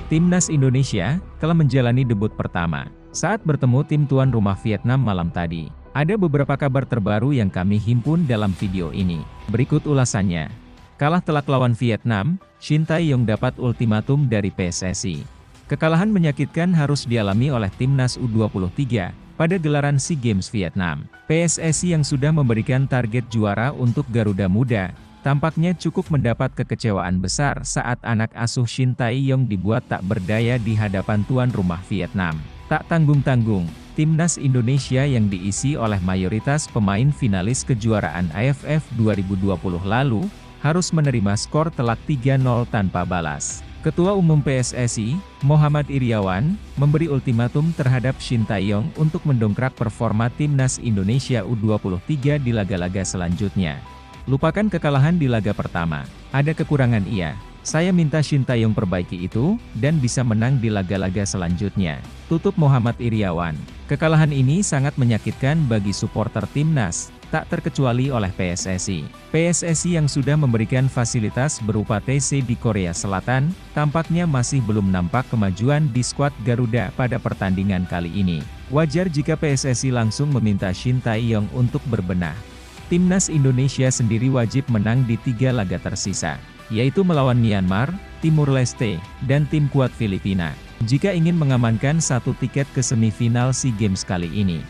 Timnas Indonesia telah menjalani debut pertama saat bertemu tim tuan rumah Vietnam malam tadi. Ada beberapa kabar terbaru yang kami himpun dalam video ini. Berikut ulasannya. Kalah telak lawan Vietnam, Shin Tae-yong dapat ultimatum dari PSSI. Kekalahan menyakitkan harus dialami oleh Timnas U23 pada gelaran SEA Games Vietnam. PSSI yang sudah memberikan target juara untuk Garuda Muda, tampaknya cukup mendapat kekecewaan besar saat anak asuh Shin Tae-yong dibuat tak berdaya di hadapan tuan rumah Vietnam. Tak tanggung-tanggung, Timnas Indonesia yang diisi oleh mayoritas pemain finalis kejuaraan AFF 2020 lalu, harus menerima skor telak 3-0 tanpa balas. Ketua Umum PSSI, Muhammad Iryawan, memberi ultimatum terhadap Shin Tae-yong untuk mendongkrak performa Timnas Indonesia U23 di laga-laga selanjutnya. Lupakan kekalahan di laga pertama. Ada kekurangan iya. Saya minta Shin Tae-yong perbaiki itu, dan bisa menang di laga-laga selanjutnya. Tutup Muhammad Iryawan. Kekalahan ini sangat menyakitkan bagi supporter Timnas, tak terkecuali oleh PSSI. PSSI yang sudah memberikan fasilitas berupa TC di Korea Selatan, tampaknya masih belum nampak kemajuan di skuad Garuda pada pertandingan kali ini. Wajar jika PSSI langsung meminta Shin Tae-yong untuk berbenah. Timnas Indonesia sendiri wajib menang di 3 laga tersisa, yaitu melawan Myanmar, Timur Leste, dan tim kuat Filipina, jika ingin mengamankan 1 tiket ke semifinal SEA Games kali ini.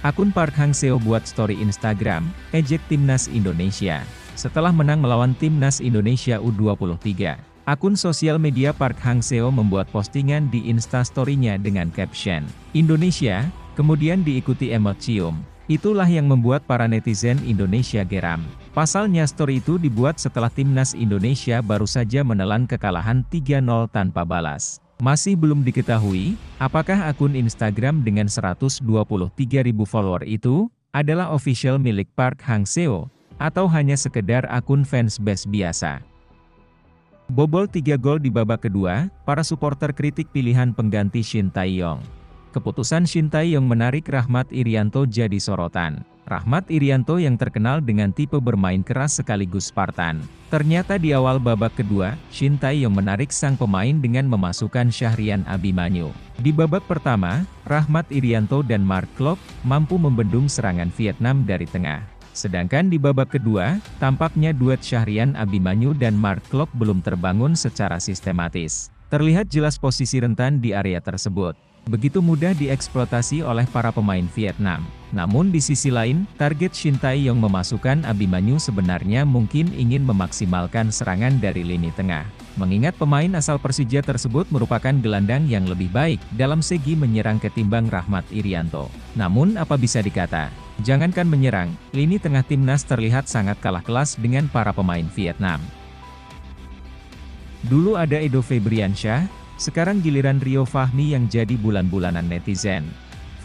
Akun Park Hang-seo buat story Instagram, ejek Timnas Indonesia. Setelah menang melawan Timnas Indonesia U23, akun sosial media Park Hang-seo membuat postingan di Instastory-nya dengan caption, Indonesia, kemudian diikuti emot cium. Itulah yang membuat para netizen Indonesia geram. Pasalnya story itu dibuat setelah Timnas Indonesia baru saja menelan kekalahan 3-0 tanpa balas. Masih belum diketahui, apakah akun Instagram dengan 123.000 follower itu adalah official milik Park Hang-seo, atau hanya sekedar akun fansbase biasa. Bobol 3 gol di babak kedua, para supporter kritik pilihan pengganti Shin Tae-yong. Keputusan Shin Tae-yong menarik Rahmat Irianto jadi sorotan. Rahmat Irianto yang terkenal dengan tipe bermain keras sekaligus Spartan. Ternyata di awal babak kedua, Shin Tae-yong menarik sang pemain dengan memasukkan Syahrian Abimanyu. Di babak pertama, Rahmat Irianto dan Mark Klok mampu membendung serangan Vietnam dari tengah. Sedangkan di babak kedua, tampaknya duet Syahrian Abimanyu dan Mark Klok belum terbangun secara sistematis. Terlihat jelas posisi rentan di area tersebut begitu mudah dieksploitasi oleh para pemain Vietnam. Namun di sisi lain, target Shin Tae-yong memasukkan Abimanyu sebenarnya mungkin ingin memaksimalkan serangan dari lini tengah. Mengingat pemain asal Persija tersebut merupakan gelandang yang lebih baik dalam segi menyerang ketimbang Rahmat Irianto. Namun apa bisa dikata, jangankan menyerang, lini tengah Timnas terlihat sangat kalah kelas dengan para pemain Vietnam. Dulu ada Edo Febriansyah, sekarang giliran Rio Fahmi yang jadi bulan-bulanan netizen.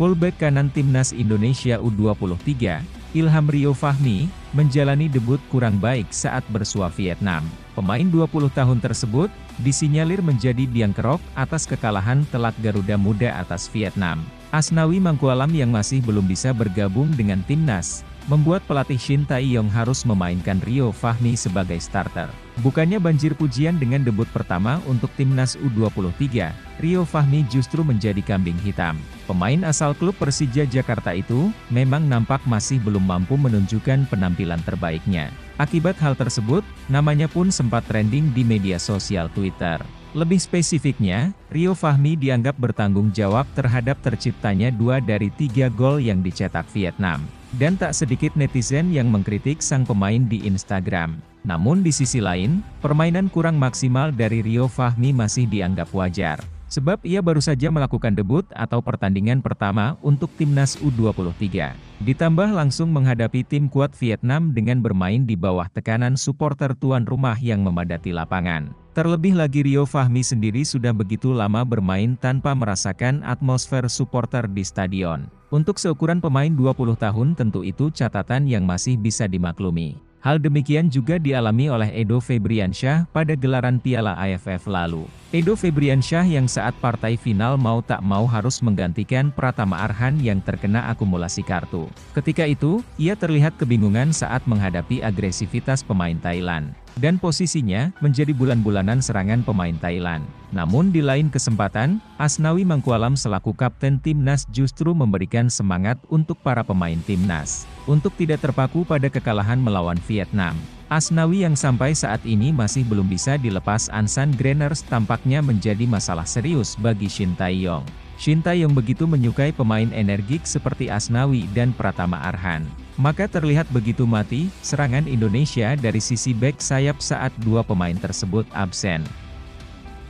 Fullback kanan Timnas Indonesia U23, Ilham Rio Fahmi, menjalani debut kurang baik saat bersua Vietnam. Pemain 20 tahun tersebut, disinyalir menjadi biang kerok atas kekalahan telak Garuda Muda atas Vietnam. Asnawi Mangkualam yang masih belum bisa bergabung dengan Timnas, membuat pelatih Shin Tae-yong harus memainkan Rio Fahmi sebagai starter. Bukannya banjir pujian dengan debut pertama untuk Timnas U23, Rio Fahmi justru menjadi kambing hitam. Pemain asal klub Persija Jakarta itu, memang nampak masih belum mampu menunjukkan penampilan terbaiknya. Akibat hal tersebut, namanya pun sempat trending di media sosial Twitter. Lebih spesifiknya, Rio Fahmi dianggap bertanggung jawab terhadap terciptanya 2 dari 3 gol yang dicetak Vietnam. Dan tak sedikit netizen yang mengkritik sang pemain di Instagram. Namun di sisi lain, permainan kurang maksimal dari Rio Fahmi masih dianggap wajar. Sebab ia baru saja melakukan debut atau pertandingan pertama untuk Timnas U23. Ditambah langsung menghadapi tim kuat Vietnam dengan bermain di bawah tekanan supporter tuan rumah yang memadati lapangan. Terlebih lagi Rio Fahmi sendiri sudah begitu lama bermain tanpa merasakan atmosfer supporter di stadion. Untuk seukuran pemain 20 tahun tentu itu catatan yang masih bisa dimaklumi. Hal demikian juga dialami oleh Edo Febriansyah pada gelaran Piala AFF lalu. Edo Febriansyah yang saat partai final mau tak mau harus menggantikan Pratama Arhan yang terkena akumulasi kartu. Ketika itu, ia terlihat kebingungan saat menghadapi agresivitas pemain Thailand. Dan posisinya, menjadi bulan-bulanan serangan pemain Thailand. Namun di lain kesempatan, Asnawi Mangkualam selaku kapten Timnas justru memberikan semangat untuk para pemain Timnas. Untuk tidak terpaku pada kekalahan melawan Vietnam. Asnawi yang sampai saat ini masih belum bisa dilepas Ansan Greners tampaknya menjadi masalah serius bagi Shin Tae-yong. Shin Tae-yong begitu menyukai pemain energik seperti Asnawi dan Pratama Arhan. Maka terlihat begitu mati serangan Indonesia dari sisi bek sayap saat dua pemain tersebut absen.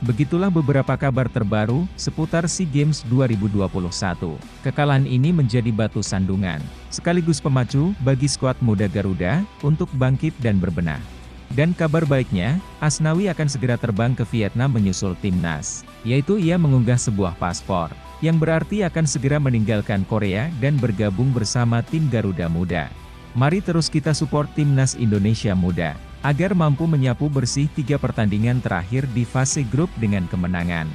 Begitulah beberapa kabar terbaru seputar SEA Games 2021. Kekalahan ini menjadi batu sandungan, sekaligus pemacu bagi skuad muda Garuda untuk bangkit dan berbenah. Dan kabar baiknya, Asnawi akan segera terbang ke Vietnam menyusul Timnas, yaitu ia mengunggah sebuah paspor, yang berarti akan segera meninggalkan Korea dan bergabung bersama tim Garuda Muda. Mari terus kita support Timnas Indonesia Muda, agar mampu menyapu bersih 3 pertandingan terakhir di fase grup dengan kemenangan.